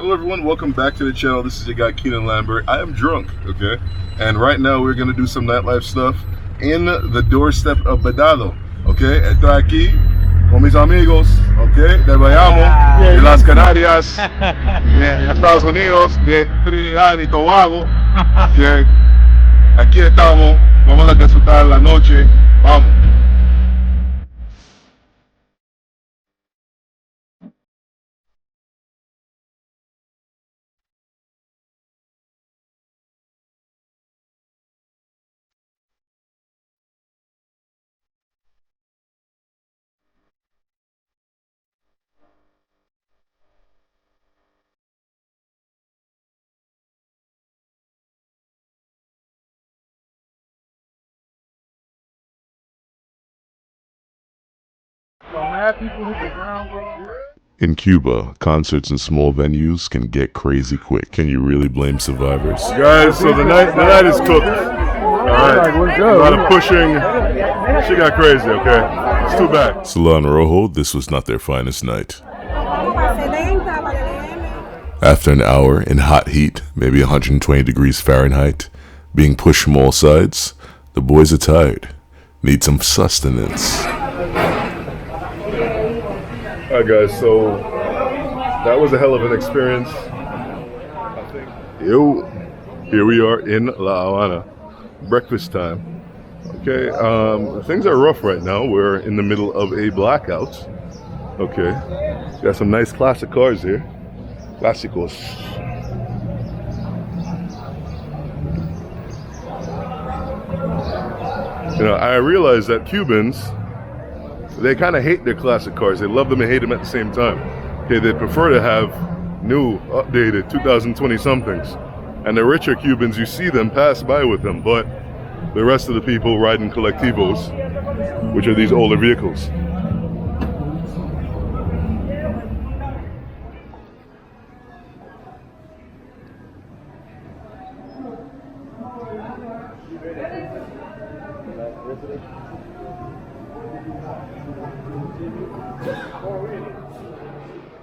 Hello everyone, welcome back to the channel. This is your guy Keenan Lambert. I am drunk, okay? And right now we're gonna do some nightlife stuff in the doorstep of Vedado, okay? Estoy aquí con mis amigos, okay? De Bayamo, de las Canarias, de Estados Unidos, de Trinidad y Tobago, okay? Aquí estamos, vamos a disfrutar la noche, vamos. In Cuba, concerts in small venues can get crazy quick. Can you really blame survivors? Guys, so the night is cooked. Alright, a lot of pushing. She got crazy, okay? It's too bad. Salon Rojo, this was not their finest night. After an hour in hot heat, maybe 120 degrees Fahrenheit, being pushed from all sides, the boys are tired. Need some sustenance. Alright guys, so that was a hell of an experience. Yo, here we are in La Habana. Breakfast time. Okay, things are rough right now. We're in the middle of a blackout. Okay, got some nice classic cars here. Clásicos. You know, I realize that Cubans, they kind of hate their classic cars. They love them and hate them at the same time. Okay, they prefer to have new, updated 2020 somethings. And the richer Cubans, you see them pass by with them, but the rest of the people ride in colectivos, which are these older vehicles.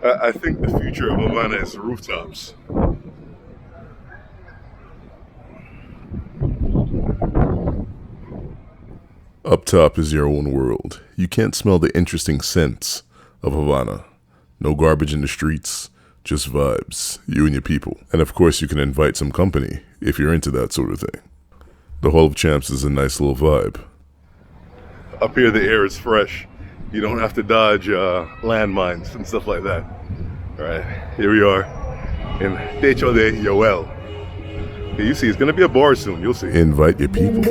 I think the future of Havana is rooftops. Up top is your own world. You can't smell the interesting scents of Havana. No garbage in the streets, just vibes, you and your people. And of course you can invite some company if you're into that sort of thing. The Hall of Champs is a nice little vibe. Up here the air is fresh. You don't have to dodge landmines and stuff like that. All right, here we are in Techo de Yoel. Okay, you see, it's gonna be a bar soon. You'll see. Invite your people.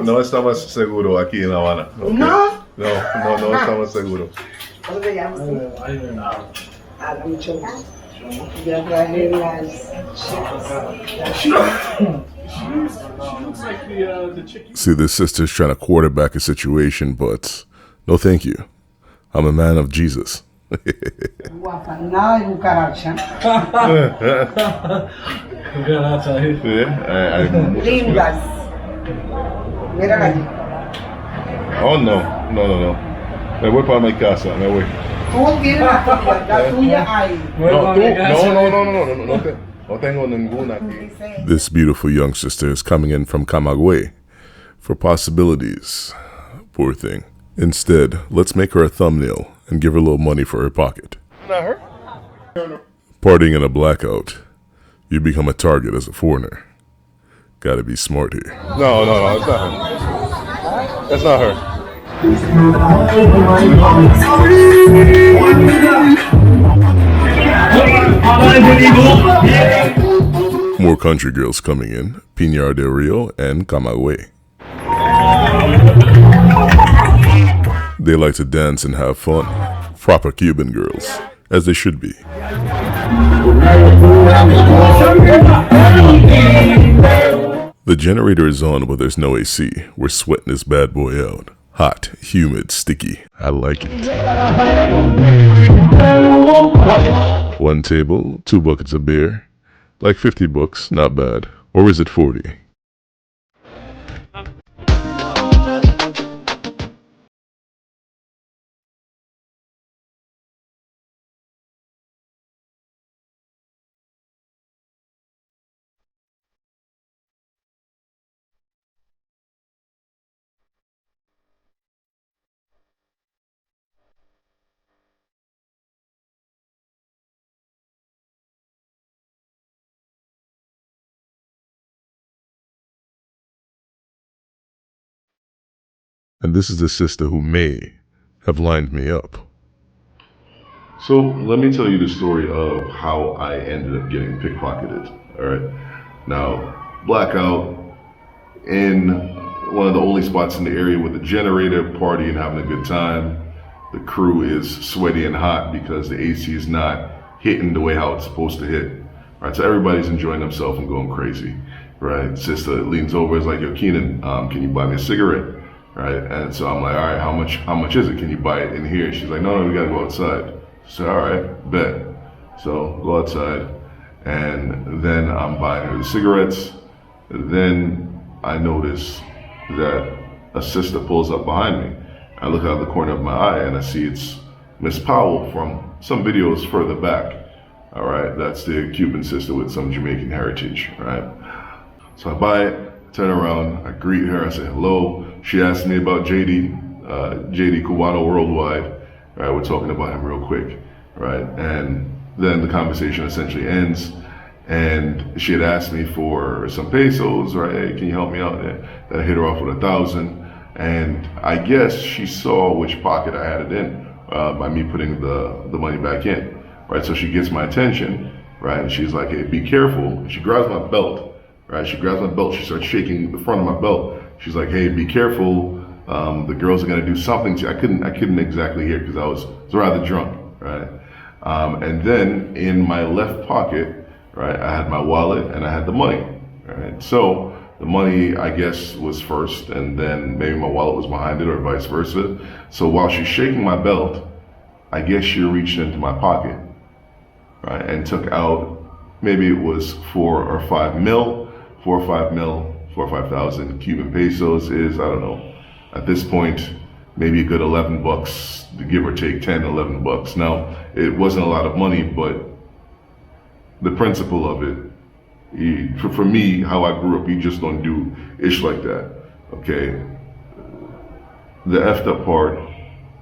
No estamos seguro aquí en La Habana. Okay? No estamos seguros. ¿Cómo te llamas? Mucho gusto. See, this sister's trying to quarterback a situation, but no thank you. I'm a man of Jesus. Nada de cucaracha. Lindas. Mira allí. Oh, no. Me voy para mi casa, me voy. Tú tienes la tuya ahí. No tengo ninguna aquí. This beautiful young sister is coming in from Camagüey for possibilities. Poor thing. Instead, let's make her a thumbnail and give her a little money for her pocket. Not her. Partying in a blackout, you become a target as a foreigner. Gotta be smart here. No, it's not her. That's not her. More country girls coming in, Pinar del Rio and Camagüey. They like to dance and have fun. Proper Cuban girls, as they should be. The generator is on, but there's no AC. We're sweating this bad boy out. Hot, humid, sticky. I like it. One table, 2 buckets of beer. Like 50 bucks, not bad. Or is it 40? And this is the sister who may have lined me up. So let me tell you the story of how I ended up getting pickpocketed. All right. Now, blackout in one of the only spots in the area with a generator, party and having a good time. The crew is sweaty and hot because the AC is not hitting the way how it's supposed to hit. Right. So everybody's enjoying themselves and going crazy. Right. Sister leans over, is like, "Yo, Keenan, can you buy me a cigarette?" Right. And so I'm like, "All right, how much is it? Can you buy it in here?" She's like, "No, we gotta go outside." So, all right, bet. So go outside, and then I'm buying her the cigarettes. Then I notice that a sister pulls up behind me. I look out of the corner of my eye and I see it's Miss Powell from some videos further back. All right, that's the Cuban sister with some Jamaican heritage, right? So I buy it, turn around, I greet her, I say hello. She asked me about JD Cubano Worldwide. Right, we're talking about him real quick, right? And then the conversation essentially ends, and she had asked me for some pesos, right? "Hey, can you help me out?" And I hit her off with 1,000, and I guess she saw which pocket I had it in by me putting the money back in, right? So she gets my attention, right? And she's like, "Hey, be careful." And she grabs my belt, right? She grabs my belt. She starts shaking the front of my belt. She's like, "Hey, be careful. The girls are gonna do something to you." I couldn't exactly hear because I was rather drunk, right? And then in my left pocket, right, I had my wallet and I had the money, right? So the money, I guess, was first, and then maybe my wallet was behind it, or vice versa. So while she's shaking my belt, I guess she reached into my pocket, right, and took out, maybe it was 4 or 5 mil, 4 or 5,000 Cuban pesos is, I don't know, at this point, maybe a good $11, give or take 10, $11. Now, it wasn't a lot of money, but the principle of it, for me, how I grew up, you just don't do ish like that, okay? The effed up part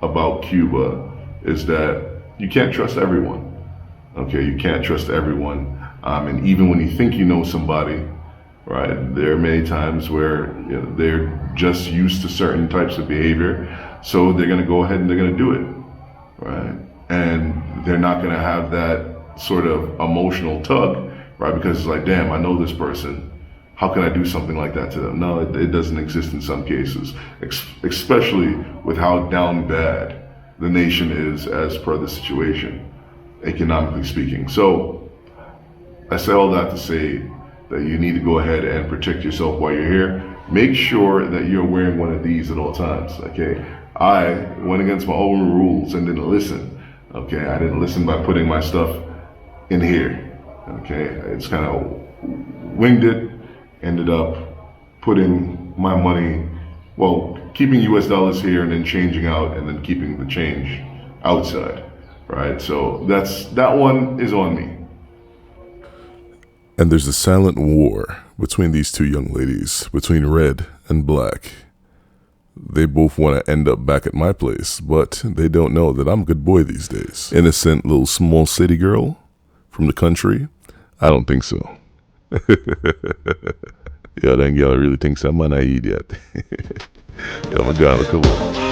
about Cuba is that you can't trust everyone, okay? You can't trust everyone, and even when you think you know somebody, right, there are many times where, you know, they're just used to certain types of behavior, so they're going to go ahead and they're going to do it, right? And they're not going to have that sort of emotional tug, right? Because it's like, damn, I know this person. How can I do something like that to them? No, it doesn't exist in some cases, especially with how down bad the nation is as per the situation, economically speaking. So I say all that to say that you need to go ahead and protect yourself while you're here. Make sure that you're wearing one of these at all times, okay? I went against my own rules and didn't listen, okay? I didn't listen by putting my stuff in here, okay? It's kind of winged it, ended up putting my money, well, keeping US dollars here and then changing out and then keeping the change outside, right? So that one is on me. And there's a silent war between these two young ladies, between red and black. They both want to end up back at my place, but they don't know that I'm a good boy these days. Innocent little small city girl from the country? I don't think so. Yo, that girl really thinks I'm an idiot. Yo, my God, come on.